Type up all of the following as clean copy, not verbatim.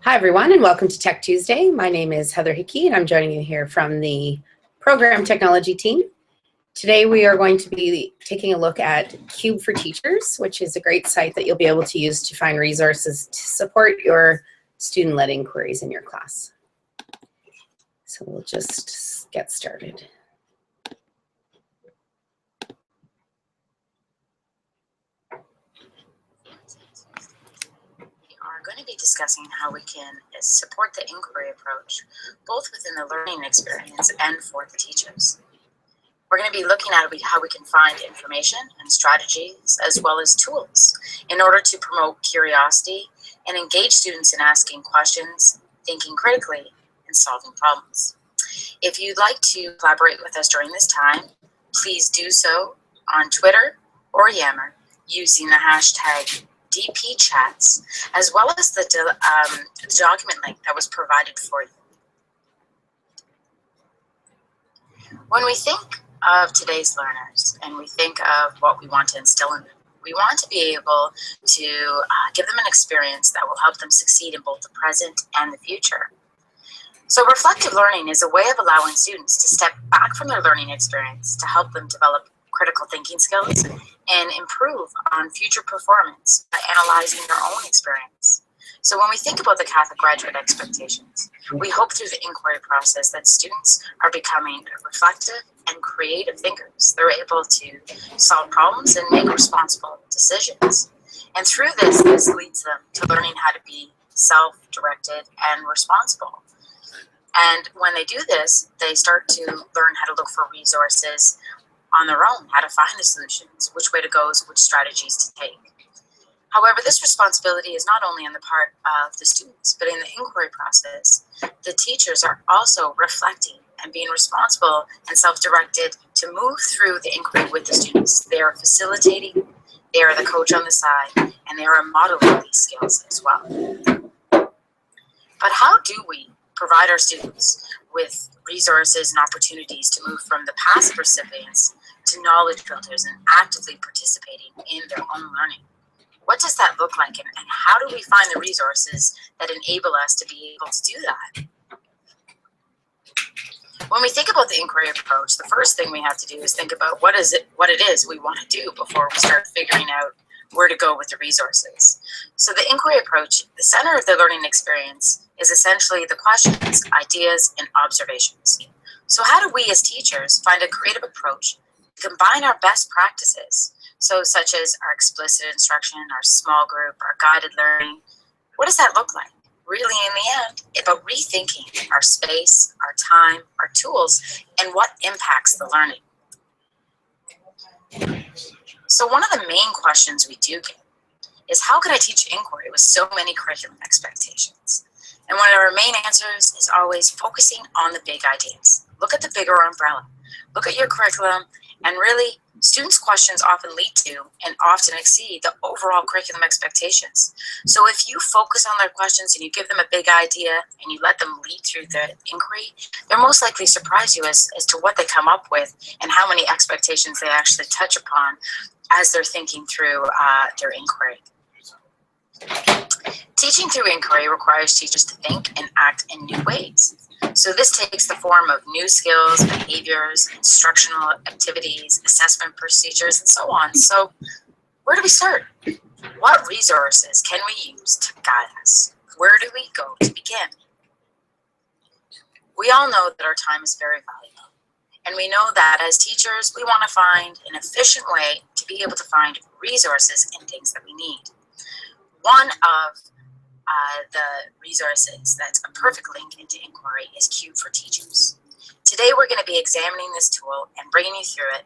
Hi, everyone, and welcome to Tech Tuesday. My name is Heather Hickey, and I'm joining you here from the program technology team. Today, we are going to be taking a look at Cube for Teachers, which is a great site that you'll be able to use to find resources to support your student-led inquiries in your class. So we'll just get started. We're going to be discussing how we can support the inquiry approach, both within the learning experience and for the teachers. We're going to be looking at how we can find information and strategies as well as tools in order to promote curiosity and engage students in asking questions, thinking critically, and solving problems. If you'd like to collaborate with us during this time, please do so on Twitter or Yammer using the hashtag DP Chats, as well as the document link that was provided for you. When we think of today's learners and we think of what we want to instill in them, we want to be able to give them an experience that will help them succeed in both the present and the future. So reflective learning is a way of allowing students to step back from their learning experience to help them develop critical thinking skills and improve on future performance by analyzing their own experience. So when we think about the Catholic graduate expectations, we hope through the inquiry process that students are becoming reflective and creative thinkers. They're able to solve problems and make responsible decisions. And through this leads them to learning how to be self-directed and responsible. And when they do this, they start to learn how to look for resources on their own, how to find the solutions, which way to go, which strategies to take. However, this responsibility is not only on the part of the students, but in the inquiry process, the teachers are also reflecting and being responsible and self-directed to move through the inquiry with the students. They are facilitating, they are the coach on the side, and they are modeling these skills as well. But how do we provide our students with resources and opportunities to move from the passive recipients to knowledge builders and actively participating in their own learning? What does that look like, and how do we find the resources that enable us to be able to do that? When we think about the inquiry approach, the first thing we have to do is think about what it is we want to do before we start figuring out where to go with the resources. So the inquiry approach, the center of the learning experience, is essentially the questions, ideas, and observations. So how do we as teachers find a creative approach to combine our best practices, so such as our explicit instruction, our small group, our guided learning? What does that look like? Really, in the end, it's about rethinking our space, our time, our tools, and what impacts the learning. So one of the main questions we do get is, how could I teach inquiry with so many curriculum expectations? And one of our main answers is always focusing on the big ideas. Look at the bigger umbrella. Look at your curriculum, and really, students' questions often lead to and often exceed the overall curriculum expectations. So if you focus on their questions and you give them a big idea and you let them lead through the inquiry, they'll most likely surprise you as to what they come up with and how many expectations they actually touch upon as they're thinking through their inquiry. Teaching through inquiry requires teachers to think and act in new ways. So this takes the form of new skills, behaviors, instructional activities, assessment procedures, and so on. So where do we start? What resources can we use to guide us? Where do we go to begin? We all know that our time is very valuable. And we know that as teachers, we want to find an efficient way to be able to find resources and things that we need. One of the resources that's a perfect link into inquiry is Cube for Teachers. Today we're going to be examining this tool and bringing you through it.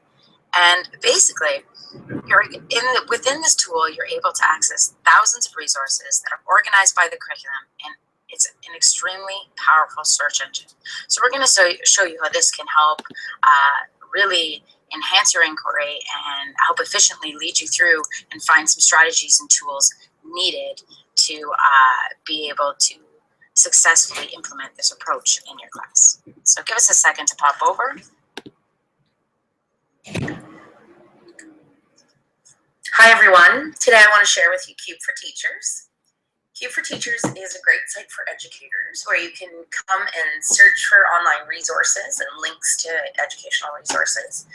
And basically, within this tool, you're able to access thousands of resources that are organized by the curriculum, and it's an extremely powerful search engine. So we're going to show you how this can help really enhance your inquiry and help efficiently lead you through and find some strategies and tools needed to be able to successfully implement this approach in your class. So give us a second to pop over. Hi everyone, today I want to share with you Cube for Teachers. Cube for Teachers is a great site for educators where you can come and search for online resources and links to educational resources.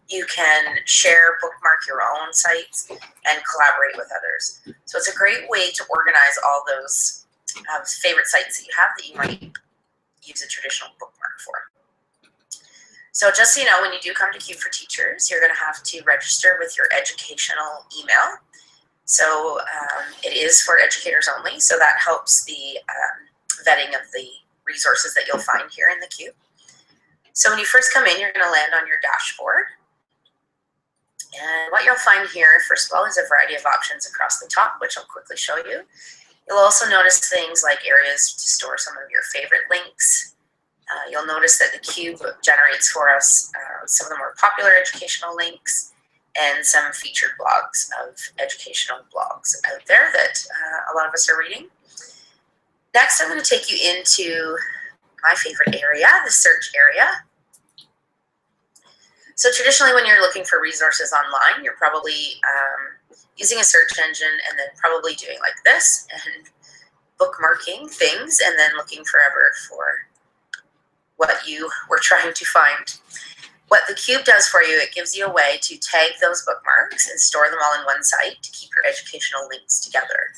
You can share, bookmark your own sites, and collaborate with others. So it's a great way to organize all those favorite sites that you have that you might use a traditional bookmark for. So just so you know, when you do come to Cube for Teachers, you're going to have to register with your educational email. So it is for educators only, so that helps the vetting of the resources that you'll find here in the Cube. So when you first come in, you're going to land on your dashboard. And what you'll find here, first of all, is a variety of options across the top, which I'll quickly show you. You'll also notice things like areas to store some of your favorite links. You'll notice that the Cube generates for us some of the more popular educational links and some featured blogs of educational blogs out there that a lot of us are reading. Next, I'm going to take you into my favorite area, the search area. So traditionally, when you're looking for resources online, you're probably using a search engine and then probably doing like this and bookmarking things and then looking forever for what you were trying to find. What the Cube does for you, it gives you a way to tag those bookmarks and store them all in one site to keep your educational links together.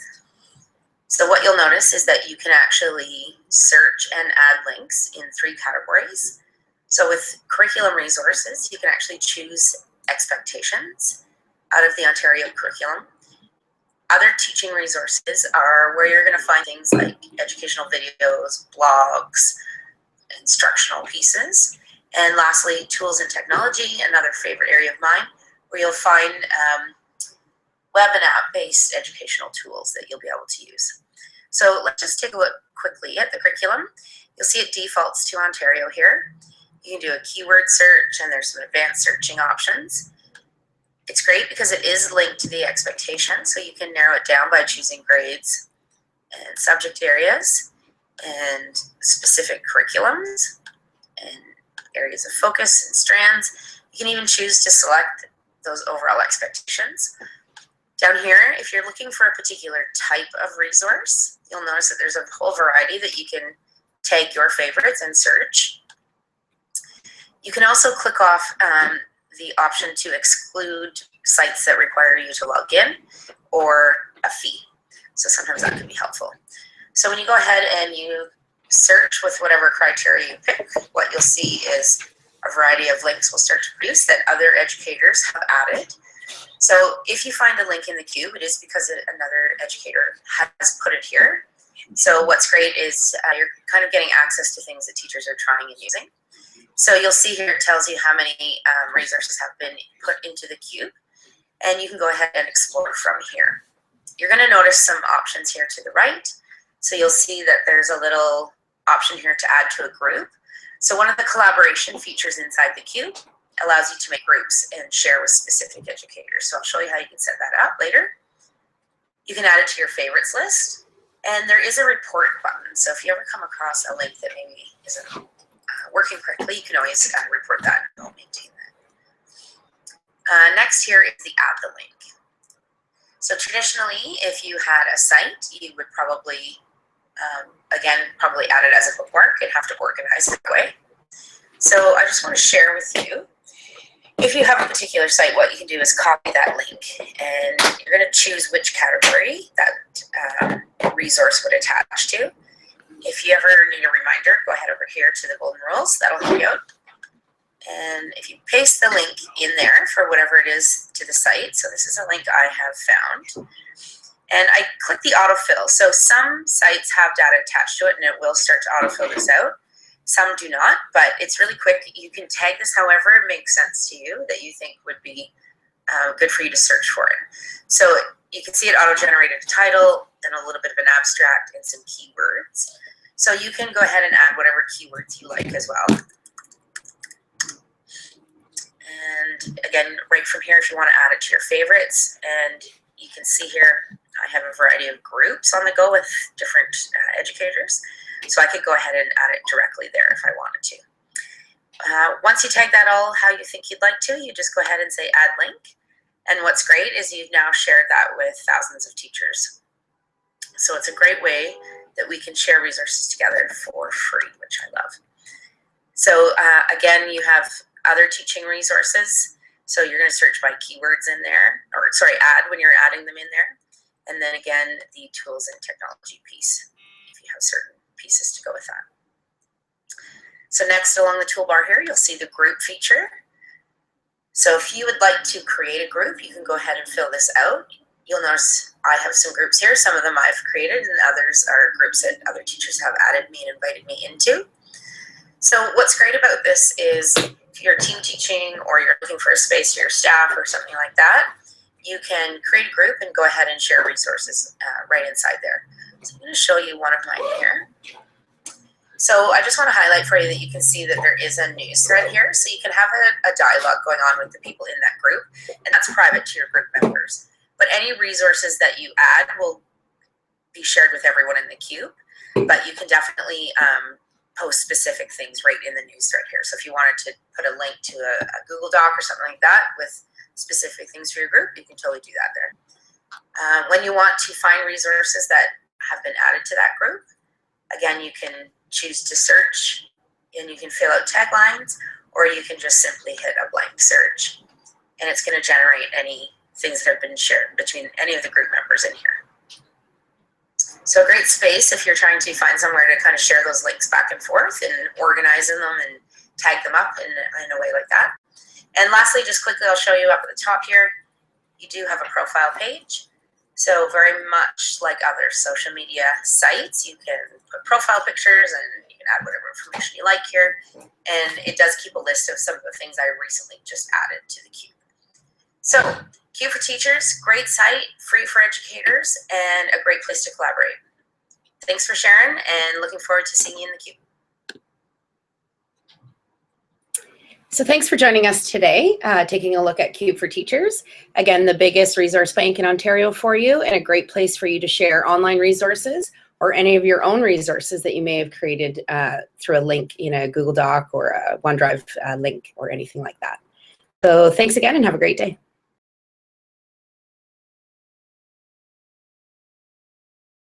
So what you'll notice is that you can actually search and add links in 3 categories. So with curriculum resources, you can actually choose expectations out of the Ontario curriculum. Other teaching resources are where you're going to find things like educational videos, blogs, instructional pieces. And lastly, tools and technology, another favorite area of mine, where you'll find web and app-based educational tools that you'll be able to use. So let's just take a look quickly at the curriculum. You'll see it defaults to Ontario here. You can do a keyword search, and there's some advanced searching options. It's great because it is linked to the expectation, so you can narrow it down by choosing grades and subject areas and specific curriculums and areas of focus and strands. You can even choose to select those overall expectations. Down here, if you're looking for a particular type of resource, you'll notice that there's a whole variety that you can tag your favorites and search. You can also click off the option to exclude sites that require you to log in or a fee. So sometimes that can be helpful. So when you go ahead and you search with whatever criteria you pick, what you'll see is a variety of links will start to produce that other educators have added. So if you find a link in the Cube, it is because another educator has put it here. So what's great is you're kind of getting access to things that teachers are trying and using. So you'll see here it tells you how many resources have been put into the Cube, and you can go ahead and explore from here. You're going to notice some options here to the right. So you'll see that there's a little option here to add to a group. So one of the collaboration features inside the Cube allows you to make groups and share with specific educators. So I'll show you how you can set that up later. You can add it to your favorites list, and there is a report button. So if you ever come across a link that maybe isn't working correctly, you can always report that and I'll maintain that. Next here is the add the link. So traditionally, if you had a site, you would probably, again, probably add it as a bookmark and have to organize it that way. So I just want to share with you, if you have a particular site, what you can do is copy that link, and you're going to choose which category that resource would attach to. If you ever need a reminder, go ahead over here to the golden rules. That'll help you out. And if you paste the link in there for whatever it is to the site, so this is a link I have found, and I click the autofill. So some sites have data attached to it, and it will start to autofill this out. Some do not, but it's really quick. You can tag this however it makes sense to you that you think would be good for you to search for it. So you can see it auto-generated a title, then a little bit of an abstract, and some keywords. So you can go ahead and add whatever keywords you like as well. And again, right from here, if you want to add it to your favorites, and you can see here, I have a variety of groups on the go with different educators. So I could go ahead and add it directly there if I wanted to. Once you tag that all how you think you'd like to, you just go ahead and say add link. And what's great is you've now shared that with thousands of teachers. So it's a great way that we can share resources together for free, which I love. So again, you have other teaching resources. So you're going to search by keywords in there, or sorry, add when you're adding them in there. And then again, the tools and technology piece, if you have certain pieces to go with that. So next along the toolbar here, you'll see the group feature. So if you would like to create a group, you can go ahead and fill this out. You'll notice I have some groups here. Some of them I've created and others are groups that other teachers have added me and invited me into. So what's great about this is if you're team teaching or you're looking for a space for your staff or something like that, you can create a group and go ahead and share resources right inside there. So I'm going to show you one of mine here. So I just want to highlight for you that you can see that there is a news thread here. So you can have a dialogue going on with the people in that group, and that's private to your group members. But any resources that you add will be shared with everyone in the cube, but you can definitely post specific things right in the news thread here. So if you wanted to put a link to a Google Doc or something like that with specific things for your group, you can totally do that there. When you want to find resources that have been added to that group, again, you can choose to search and you can fill out taglines, or you can just simply hit a blank search and it's going to generate any things that have been shared between any of the group members in here. So a great space if you're trying to find somewhere to kind of share those links back and forth and organize them and tag them up in a way like that. And lastly, just quickly, I'll show you up at the top here, you do have a profile page. So very much like other social media sites, you can put profile pictures and you can add whatever information you like here. And it does keep a list of some of the things I recently just added to the Cube. So Cube for Teachers, great site, free for educators, and a great place to collaborate. Thanks for sharing and looking forward to seeing you in the Cube. So thanks for joining us today, taking a look at Cube for Teachers. Again, the biggest resource bank in Ontario for you and a great place for you to share online resources or any of your own resources that you may have created through a link in a Google Doc or a OneDrive link or anything like that. So thanks again and have a great day.